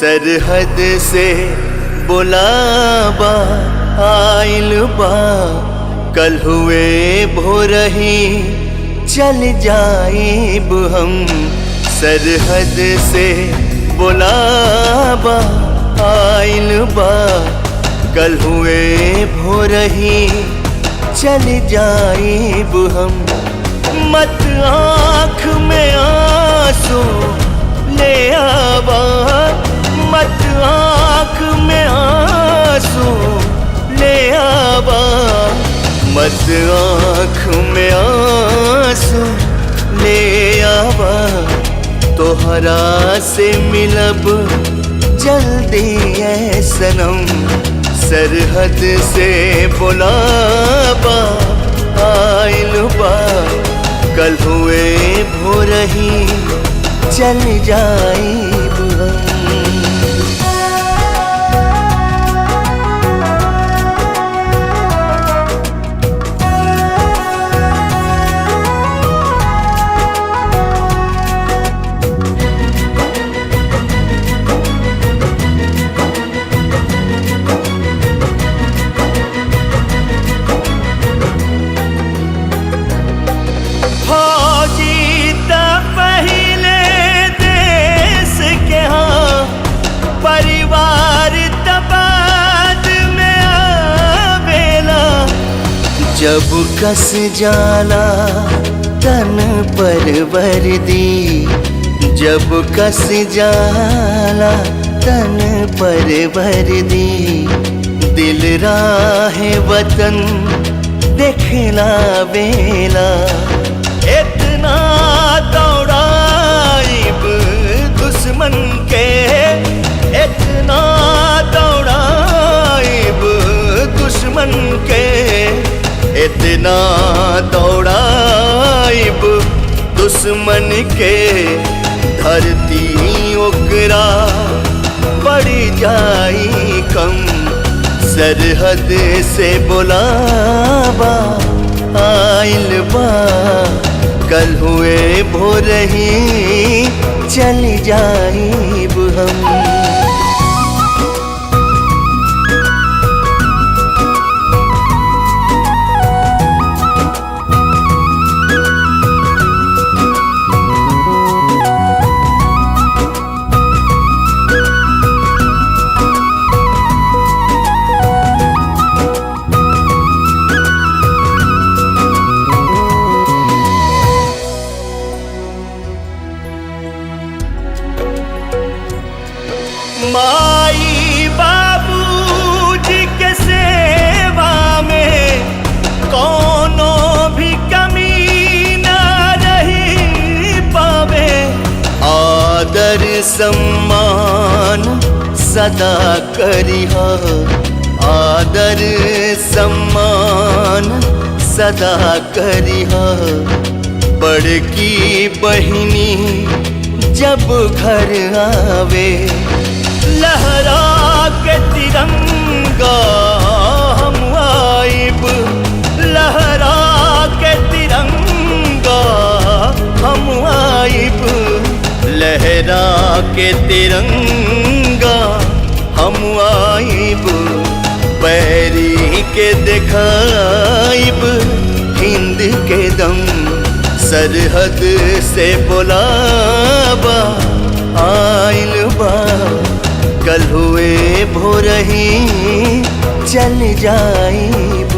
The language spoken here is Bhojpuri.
सरहद से बुलावा आइल बा, कल हुए भोरही चल जाइब हम। सरहद से बुलावा आइल बा, कल हुए भोरही चल जाइब हम। मत आँख में आंसू ले आवा, मत आँख में आंसू ले आवा, मत आँख में आंसू ले आवा। तोहरा से मिलब जल्दी है सनम, सरहद से बुलावा आइल बा, कल हुए भोरही चल जाइब हम। जब कस जाला तन पर वर्दी, जब कस जाला तन पर वर्दी, दिल राहे वतन देखला बेला। इतना दौड़ाइब दुश्मन के, इतना दौड़ाइब दुश्मन के, इतना दौड़ाइब दुश्मन के। धरती ओकरा बढ़ जाई कम, सरहद से बुलावा आइल बा, कल हुए भोरही चल जाइब हम। माई बाबूजी के सेवा में कोनो भी कमी ना रही पावे। आदर सम्मान सदा करिहा, आदर सम्मान सदा करिहा। बड़की बहिनी जब घर आवे, लहरा के तिरंगा हम आइब, लहरा के तिरंगा हम आइब, लहरा के तिरंगा हम आइब। पैरी के दिखाइब हिंद के दम, सरहद से बुलावा आइल बा, कल हुए भोरही चल जाइब